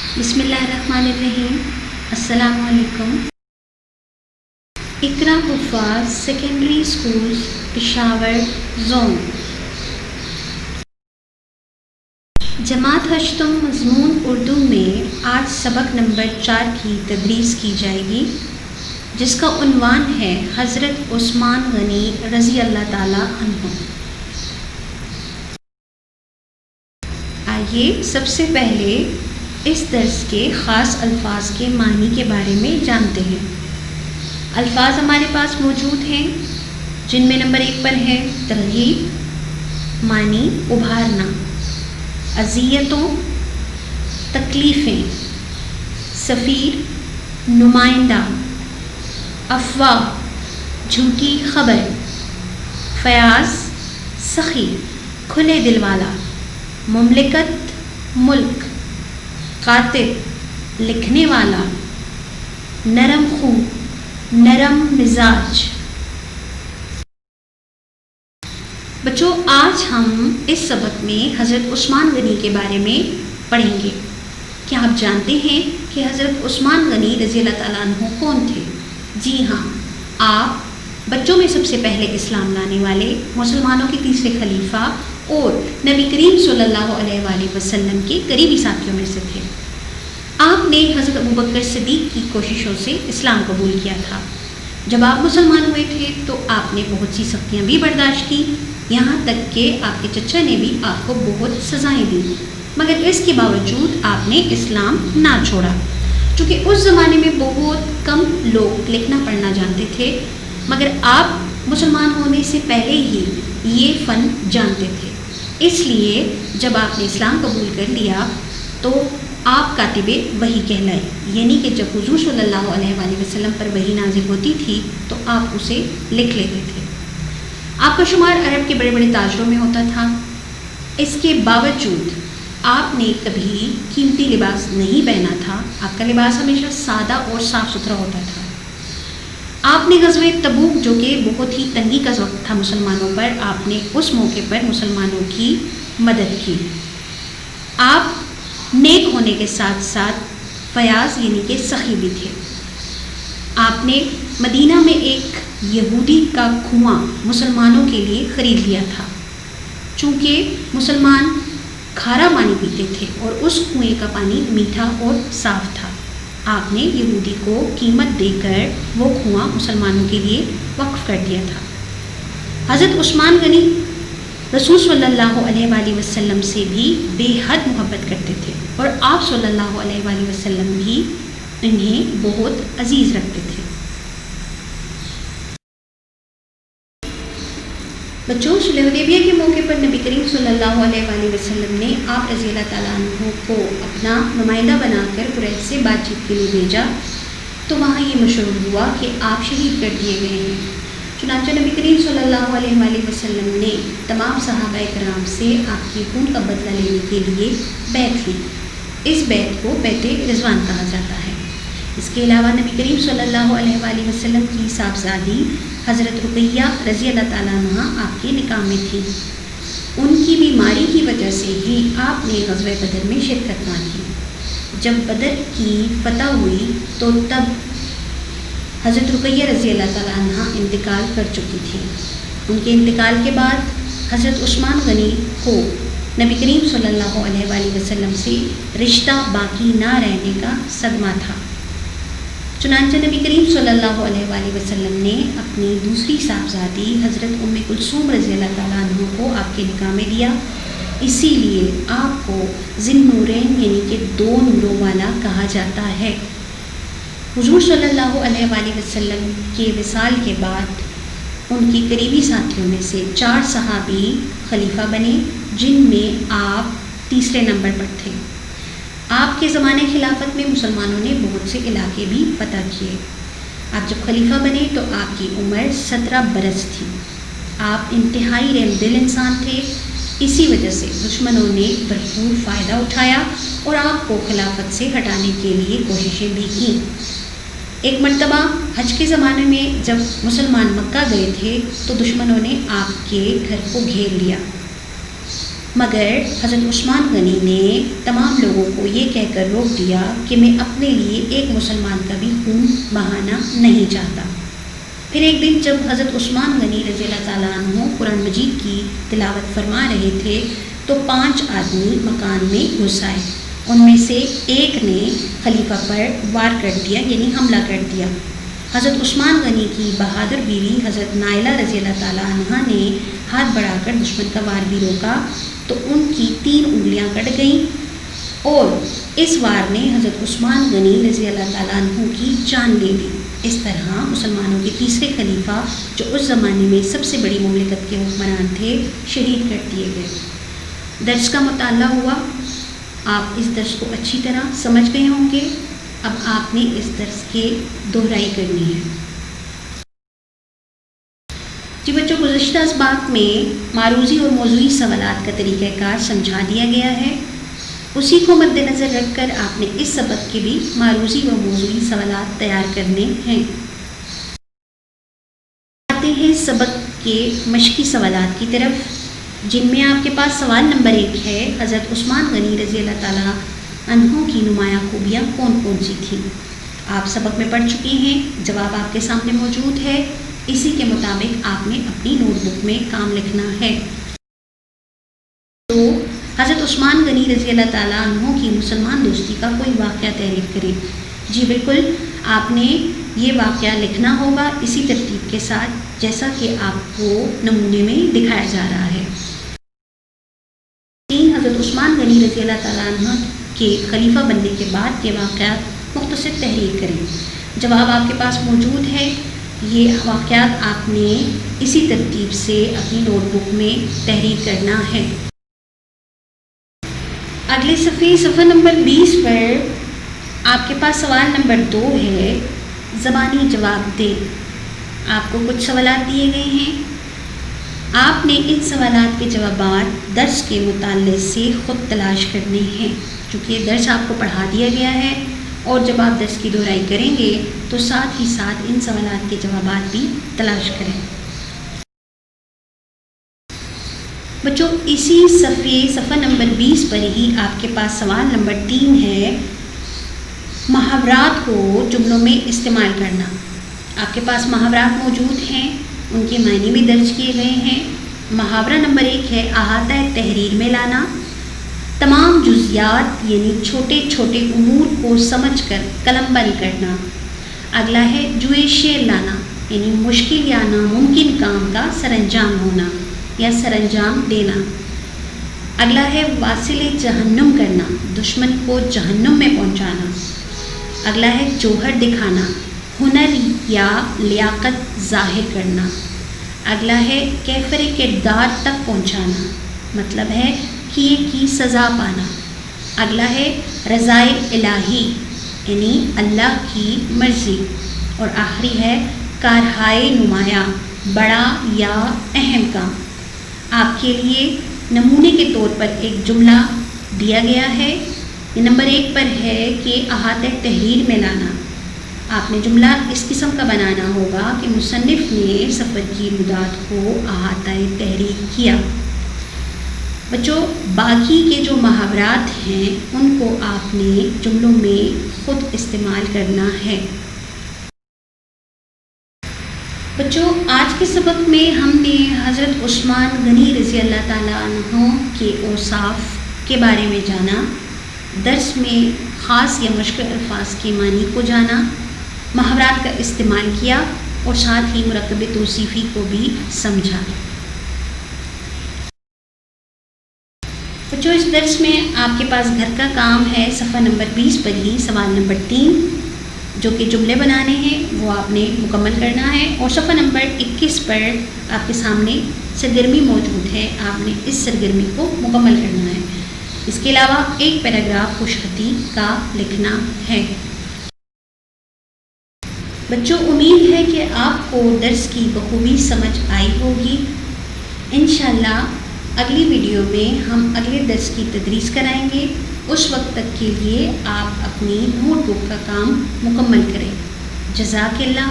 بسم اللہ الرحمن الرحیم۔ السلام علیکم۔ اقرا حفاظ سیکنڈری اسکول پشاور زون، جماعت ہشتم مضمون اردو میں آج سبق نمبر 4 کی تدریس کی جائے گی، جس کا عنوان ہے حضرت عثمان غنی رضی اللہ تعالیٰ عنہ۔ آئیے سب سے پہلے اس درس کے خاص الفاظ کے معنی کے بارے میں جانتے ہیں۔ الفاظ ہمارے پاس موجود ہیں، جن میں نمبر 1 پر ہے ترغیب، معنی ابھارنا، اذیتوں، تکلیفیں، سفیر، نمائندہ، افواہ، جھوٹی خبر، فیاض، سخی، کھلے دل والا، مملکت، ملک، کاتب، لکھنے والا، نرم خو، نرم مزاج۔ بچوں، آج ہم اس سبق میں حضرت عثمان غنی کے بارے میں پڑھیں گے۔ کیا آپ جانتے ہیں کہ حضرت عثمان غنی رضی اللہ تعالیٰ عنہ کون تھے؟ جی ہاں، آپ بچوں میں سب سے پہلے اسلام لانے والے، مسلمانوں کے تیسرے خلیفہ اور نبی کریم صلی اللہ علیہ وآلہ وسلم کے قریبی ساتھیوں میں سے تھے۔ آپ نے حضرت ابوبکر صدیق کی کوششوں سے اسلام قبول کیا تھا۔ جب آپ مسلمان ہوئے تھے تو آپ نے بہت سی سختیاں بھی برداشت کی، یہاں تک کہ آپ کے چچا نے بھی آپ کو بہت سزائیں دی، مگر اس کے باوجود آپ نے اسلام نہ چھوڑا۔ چونکہ اس زمانے میں بہت کم لوگ لکھنا پڑھنا جانتے تھے، مگر آپ مسلمان ہونے سے پہلے ہی یہ فن جانتے تھے۔ اس لیے جب آپ نے اسلام قبول کر لیا تو آپ کاتب وحی کہلائے، یعنی کہ جب حضور صلی اللہ علیہ وآلہ وسلم پر وحی نازل ہوتی تھی تو آپ اسے لکھ لیتے تھے۔ آپ کا شمار عرب کے بڑے بڑے تاجروں میں ہوتا تھا۔ اس کے باوجود آپ نے کبھی قیمتی لباس نہیں پہنا تھا، آپ کا لباس ہمیشہ سادہ اور صاف ستھرا ہوتا تھا۔ آپ نے غزوہ تبوک، جو کہ بہت ہی تنگی کا وقت تھا مسلمانوں پر، آپ نے اس موقع پر مسلمانوں کی مدد کی۔ آپ نیک ہونے کے ساتھ ساتھ فیاض یعنی کہ سخی بھی تھے۔ آپ نے مدینہ میں ایک یہودی کا کنواں مسلمانوں کے لیے خرید لیا تھا، چونکہ مسلمان کھارا پانی پیتے تھے اور اس کنویں کا پانی میٹھا اور صاف تھا۔ آپ نے یہودی کو قیمت دے کر وہ کنواں مسلمانوں کے لیے وقف کر دیا تھا۔ حضرت عثمان غنی رسول صلی اللہ علیہ وآلہ وسلم سے بھی بے حد محبت کرتے تھے، اور آپ صلی اللہ علیہ وآلہ وسلم بھی انہیں بہت عزیز رکھتے تھے۔ بچوں، صلح حدیبیہ کے موقع پر نبی کریم صلی اللہ علیہ وآلہ وسلم نے آپ رضی اللہ تعالیٰ عنہ کو اپنا نمائندہ بنا کر قریش سے بات چیت کے لیے بھیجا، تو وہاں یہ مشہور ہوا کہ آپ شہید کر دیے گئے ہیں۔ چنانچہ نبی کریم صلی اللہ علیہ وآلہ وسلم نے تمام صحابہ کرام سے آپ کی خون کا بدلہ لینے کے لیے بیعت لی۔ اس بیعت کو بیعت رضوان کہا جاتا ہے۔ اس کے علاوہ نبی کریم صلی اللہ علیہ وآلہ وسلم کی صاحبزادی حضرت رقیہ رضی اللہ تعالیٰ عنہ آپ کے نکاح میں تھی۔ ان کی بیماری کی وجہ سے ہی آپ نے غزوہ بدر میں شرکت نہ کی۔ جب بدر کی فتح ہوئی تو تب حضرت رقیہ رضی اللہ تعالیٰ عنہ انتقال کر چکی تھی۔ ان کے انتقال کے بعد حضرت عثمان غنی کو نبی کریم صلی اللہ علیہ وآلہ وسلم سے رشتہ باقی نہ رہنے کا صدمہ تھا۔ چنانچہ نبی کریم صلی اللہ علیہ وآلہ وسلم نے اپنی دوسری صاحبزادی حضرت ام کلثوم رضی اللہ تعالیٰ عنہ کو آپ کے نکاح میں دیا۔ اسی لیے آپ کو ذی النورین یعنی کہ 2 نوروں والا کہا جاتا ہے۔ حضور صلی اللہ علیہ وآلہ وسلم کے وصال کے بعد ان کی قریبی ساتھیوں میں سے 4 صحابی خلیفہ بنے، جن میں آپ تیسرے نمبر پر تھے۔ آپ کے زمانے خلافت میں مسلمانوں نے بہت سے علاقے بھی فتح کیے۔ آپ جب خلیفہ بنے تو آپ کی عمر 17 برس تھی۔ آپ انتہائی رحم دل انسان تھے، اسی وجہ سے دشمنوں نے بھرپور فائدہ اٹھایا اور آپ کو خلافت سے ہٹانے کے لیے کوششیں بھی کیں۔ ایک مرتبہ حج کے زمانے میں جب مسلمان مکہ گئے تھے تو دشمنوں نے آپ کے گھر کو گھیر لیا۔ مگر حضرت عثمان غنی نے تمام لوگوں کو یہ کہہ کر روک دیا کہ میں اپنے لیے ایک مسلمان کا بھی خون بہانا نہیں چاہتا۔ پھر ایک دن جب حضرت عثمان غنی رضی اللہ تعالیٰ عنہ قرآن مجید کی تلاوت فرما رہے تھے تو 5 آدمی مکان میں گھس آئے۔ ان میں سے ایک نے خلیفہ پر وار کر دیا، یعنی حملہ کر دیا۔ حضرت عثمان غنی کی بہادر بیوی حضرت نائلہ رضی اللہ تعالیٰ عنہ نے ہاتھ بڑھا کر دشمن کا وار بھی روکا تو ان کی 3 انگلیاں کٹ گئیں اور اس وار نے حضرت عثمان غنی رضی اللہ تعالیٰ عنہ کی جان لے لی۔ اس طرح مسلمانوں کے تیسرے خلیفہ جو اس زمانے میں سب سے بڑی مملکت کے حکمران تھے شہید کر دیے گئے۔ درس کا مطالعہ ہوا، آپ اس درس کو اچھی طرح سمجھ گئے ہوں گے۔ اب آپ نے اس درس کے دہرائی کرنی ہے۔ جی بچوں، گزشتہ اسباق میں معروضی اور موضوعی سوالات کا طریقہ کار سمجھا دیا گیا ہے، اسی کو مد نظر رکھ کر آپ نے اس سبق کے بھی معروضی و موضوعی سوالات تیار کرنے ہیں۔ آتے ہیں سبق کے مشقی سوالات کی طرف، جن میں آپ کے پاس سوال نمبر 1 ہے، حضرت عثمان غنی رضی اللہ تعالیٰ عنہ کی نمایاں خوبیاں کون کون سی تھیں؟ آپ سبق میں پڑھ چکے ہیں، جواب آپ کے سامنے موجود ہے، اسی کے مطابق آپ نے اپنی نوٹ بک میں کام لکھنا ہے۔ تو حضرت عثمان غنی رضی اللہ تعالیٰ عنہ کی مسلمان دوستی کا کوئی واقعہ تحریر کریں۔ جی بالکل، آپ نے یہ واقعہ لکھنا ہوگا اسی ترتیب کے ساتھ جیسا کہ آپ کو نمونے میں دکھایا جا رہا ہے۔ حضرت عثمان غنی رضی اللہ تعالیٰ عنہ کے خلیفہ بننے کے بعد یہ واقعات مختصر تحریر کریں۔ جواب آپ کے پاس موجود ہے، یہ واقعات آپ نے اسی ترتیب سے اپنی نوٹ بک میں تحریر کرنا ہے۔ اگلے صفحہ نمبر 20 پر آپ کے پاس سوال نمبر 2 ہے، زبانی جواب دیں۔ آپ کو کچھ سوالات دیے گئے ہیں، آپ نے ان سوالات کے جوابات درس کے مطالعے سے خود تلاش کرنے ہیں، چونکہ یہ درس آپ کو پڑھا دیا گیا ہے اور جب آپ درس کی دہرائی کریں گے تو ساتھ ہی ساتھ ان سوالات کے جوابات بھی تلاش کریں۔ بچوں، اسی صفحہ نمبر 20 پر ہی آپ کے پاس سوال نمبر 3 ہے، محاورات کو جملوں میں استعمال کرنا۔ آپ کے پاس محاورات موجود ہیں، ان کے معنی بھی درج کیے گئے ہیں۔ محاورہ نمبر 1 ہے احاطہ تحریر میں لانا، تمام جزیات یعنی چھوٹے چھوٹے امور کو سمجھ کر قلم بند کرنا۔ اگلا ہے جوئے شعر لانا، یعنی مشکل یا ناممکن کام کا سرانجام ہونا یا سرانجام دینا۔ اگلا ہے واصل جہنم کرنا، دشمن کو جہنم میں پہنچانا۔ اگلا ہے جوہر دکھانا، ہنر یا لیاقت ظاہر کرنا۔ اگلا ہے کیفر کردار تک پہنچانا، مطلب ہے کیے کی سزا پانا۔ اگلا ہے رضائے الہی، یعنی اللہ کی مرضی۔ اور آخری ہے کارہائے نمایاں، بڑا یا اہم کام۔ آپ کے لیے نمونے کے طور پر ایک جملہ دیا گیا ہے، یہ نمبر 1 پر ہے کہ احاطہ تحریر میں لانا۔ آپ نے جملہ اس قسم کا بنانا ہوگا کہ مصنف نے سفر کی مدت کو احاطہ تحریر کیا۔ بچوں، باقی کے جو محاورات ہیں ان کو آپ نے جملوں میں خود استعمال کرنا ہے۔ بچوں، آج کے سبق میں ہم نے حضرت عثمان غنی رضی اللہ تعالیٰ عنہ کے اوصاف کے بارے میں جانا، درس میں خاص یا مشکل الفاظ کے معنی کو جانا، محاورات کا استعمال کیا اور ساتھ ہی مرکب توصیفی کو بھی سمجھا۔ بچوں، اس درس میں آپ کے پاس گھر کا کام ہے، صفحہ نمبر 20 پر ہی سوال نمبر 3 جو کہ جملے بنانے ہیں وہ آپ نے مکمل کرنا ہے، اور صفحہ نمبر 21 پر آپ کے سامنے سرگرمی موجود ہے، آپ نے اس سرگرمی کو مکمل کرنا ہے۔ اس کے علاوہ ایک پیراگراف خوش خطی کا لکھنا ہے۔ بچوں، امید ہے کہ آپ کو درس کی بخوبی سمجھ آئی ہوگی۔ انشاءاللہ اگلی ویڈیو میں ہم اگلے درس کی تدریس کرائیں گے، اس وقت تک کے لیے آپ اپنی نوٹ بک کا کام مکمل کریں۔ جزاک اللہ۔